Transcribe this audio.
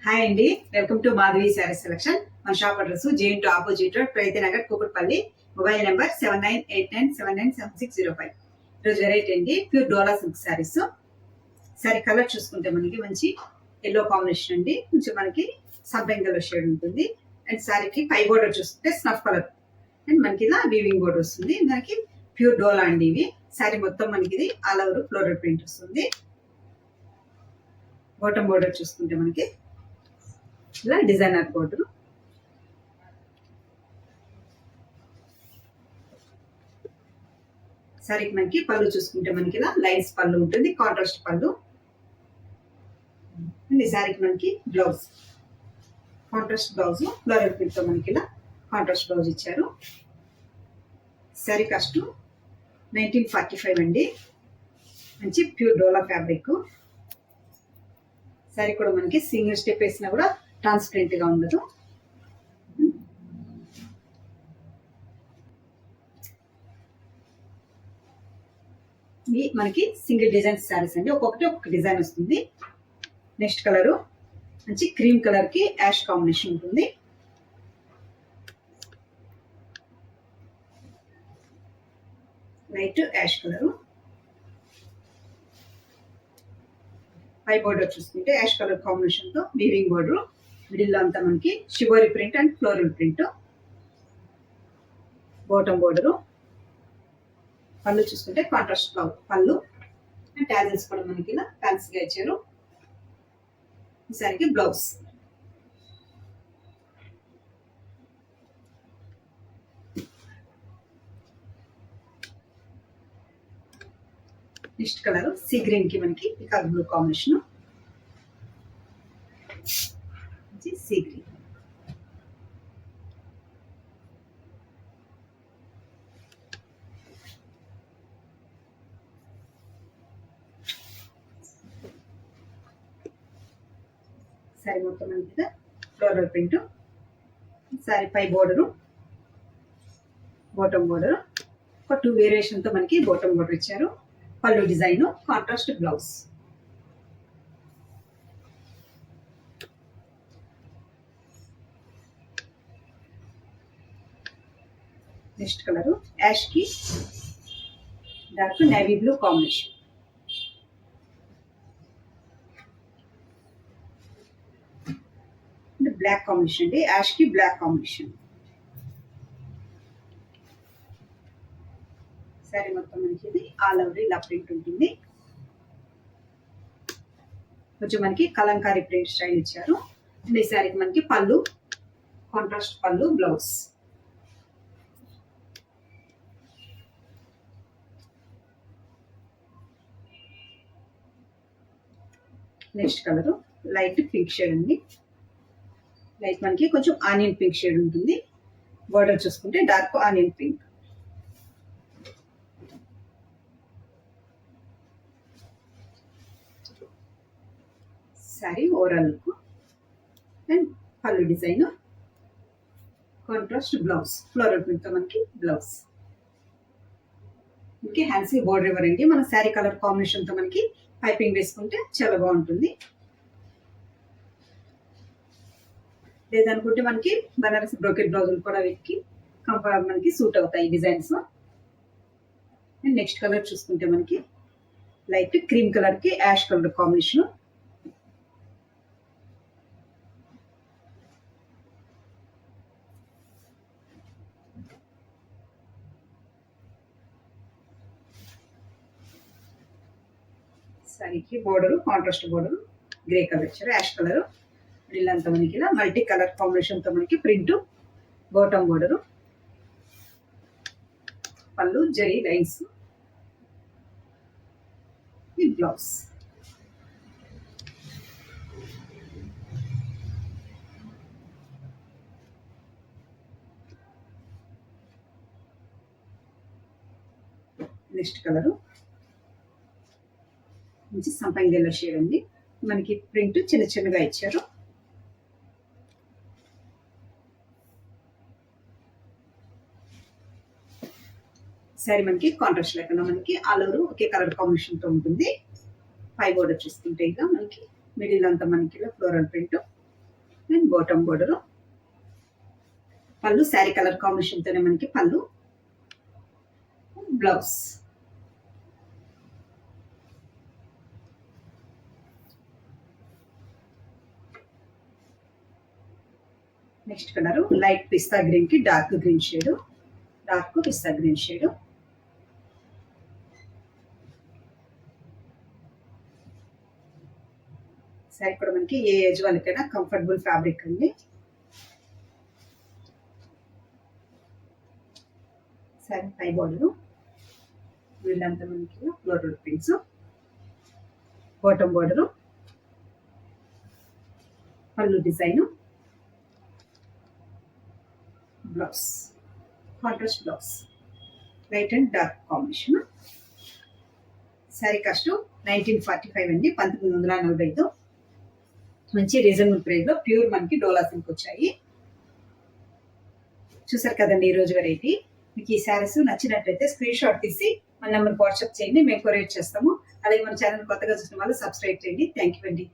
Hi అండి, welcome to Madhavi sari selection. మన shop address JN opposite road, Pragathi Nagar, Kukatpally. Mobile number 7989799605. ఈరోజు variety అండి pure Dola silk saris. Sari colour చూసుకుంటే మనకి మంచి ఎల్లో కాంబినేషన్ అండి, కొంచెం మనకి సంపెంగ్ కలర్ షేడ్ ఉంటుంది. అండ్ శారీకి పై బోర్డర్ చూసుకుంటే స్నఫ్ కలర్ అండ్ మనకి ఇలా వీవింగ్ బోర్డర్ వస్తుంది. మనకి ప్యూర్ డోలా అండి ఇవి. శారీ మొత్తం మనకి ఇది ఆల్ ఓవర్ ఫ్లోరల్ ప్రింట్ వస్తుంది. బాటమ్ బోర్డర్ చూసుకుంటే మనకి ఇలా డిజైనర్ బోర్డర్. సారీకి మనకి పళ్ళు చూసుకుంటే మనకి ఇలా లైన్స్ పళ్ళు ఉంటుంది, కాంట్రాస్ట్ పళ్ళు. ఈ సారీకి మనకి blouse contrast blouse, floral print తో మనకి ఇలా కాంట్రాస్ట్ బ్లౌజ్ ఇచ్చారు. సారీ కాస్ట్ 1945 అండి. మంచి ప్యూర్ డోలా ఫ్యాబ్రిక్. సారీ కూడా మనకి సింగిల్ స్టెప్ వేసినా కూడా ట్రాన్స్పరెంట్ గా ఉండదు. ఇవి మనకి సింగిల్ డిజైన్ శారీస్ అండి, ఒక్కొక్కటి ఒక్కొక్క డిజైన్ వస్తుంది. నెక్స్ట్ కలర్ మంచి క్రీమ్ కలర్ కి యాష్ కాంబినేషన్ ఉంటుంది. Light ash colour. పై బోర్డర్ చూసుకుంటే యాష్ కలర్ కాంబినేషన్ తో వీవింగ్ బోర్డర్. మిడిల్ లో అంతా మనకి shibori print and floral print. Bottom border. పళ్ళు చూసుకుంటే కాంట్రాస్ట్ పళ్ళు అండ్ టాజల్స్ కూడా మనకి ఇలా ఫ్యాన్సీగా ఇచ్చారు. ఈసారికి blouse. Next colour sea green కి మనకి peacock blue combination. Sea green. Sari మొత్తం మనకి ఫ్లోరల్ ప్రింట్. సారీ పై బోర్డరు, బాటమ్ బోర్డర్. ఒక 2 వేరియేషన్ తో మనకి బాటమ్ బోర్డర్ ఇచ్చారు. పళ్ళు design, contrast blouse. Next colour ash కి dark navy blue combination. Black combination అండి, యాష్ కి బ్లాక్ కాంబినేషన్. సారీ మొత్తం మనకి ఇది ఆల్ ఓవర్ ఇలా ప్రింట్ ఉంటుంది. కొంచెం మనకి కలంకారీ ప్రింట్ స్టైల్ ఇచ్చారు. ఈ సారీకి మనకి పళ్ళు కాంట్రాస్ట్ పళ్ళు, blouse. Next colour light pink shade అండి. లైట్ మనకి కొంచెం ఆనియన్ పింక్ షేడ్ ఉంటుంది. బోర్డర్ చూసుకుంటే dark onion pink. Sari overall look and పళ్ళు design, contrast blouse, floral print తో మనకి బ్లౌజ్. మనకి హ్యాండ్స్ కి బోర్డర్ ఇవ్వరండి, మన శారీ కలర్ కాంబినేషన్ తో మనకి పైపింగ్ వేసుకుంటే చాలా బాగుంటుంది. లేదనుకుంటే మనకి బనారస్ బ్రోకెట్ బ్లౌజులు కూడా వీటికి మనకి సూట్ అవుతాయి డిజైన్స్. అండ్ నెక్స్ట్ కలర్ చూసుకుంటే మనకి లైట్ క్రీమ్ కలర్ కి యాష్ కలర్ కాంబినేషన్. సారీకి border contrast border, grey colour ఇచ్చారు, యాష్ కలర్. ఇల్లంతా మనకి ఇలా మల్టీ కలర్ కాంబినేషన్ తో మనకి ప్రింట్. బాటమ్ బోర్డర్, పళ్ళు జరీ లైన్స్, ఈ బ్లౌజ్. నెక్స్ట్ కలర్ మంచి సంపంగి ఎల్లో షేడ్ అండి. మనకి ప్రింట్ చిన్న చిన్నగా ఇచ్చారు. సారీ మనకి కాంట్రాస్ట్ లేకుండా మనకి ఆల్ ఓవర్ ఒకే కలర్ కాంబినేషన్ తో ఉంటుంది. పై బోర్డర్ చూసుకుంటే ఇక మనకి మిడిల్ అంతా మనకి floral print, and bottom border. పళ్ళు శారీ కలర్ కాంబినేషన్ తోనే మనకి పళ్ళు. బ్లౌజ్ నెక్స్ట్ కలర్ లైట్ పిస్తా గ్రీన్ కి డార్క్ గ్రీన్ షేడ్, డార్క్ పిస్తా గ్రీన్ షేడ్. సారీ కూడా మనకి ఏ ఏజ్ వాళ్ళకైనా కంఫర్టబుల్ ఫ్యాబ్రిక్ అండి. సారీ పై బోర్డర్, వీళ్ళంతా మనకి ఫ్లోరల్ ప్రింట్స్. బాటమ్ బోర్డర్, పళ్ళు design, blouse contrast blouse, light and dark combination. Sorry cost 1945 అండి, 1945. మంచి రీజనబుల్ ప్రైస్ లో ప్యూర్ మనకి డోలా సిల్క్ వచ్చాయి. చూసారు కదండి ఈరోజు వెరైటీ. మీకు ఈ శారీస్ నచ్చినట్లయితే స్క్రీన్ షాట్ తీసి మన నెంబర్ వాట్సాప్ చేయండి, మేము కొరియర్ చేస్తాము. అలాగే మన ఛానల్ కొత్తగా చూసిన వాళ్ళు సబ్స్క్రైబ్ చేయండి. థ్యాంక్ యూ అండి.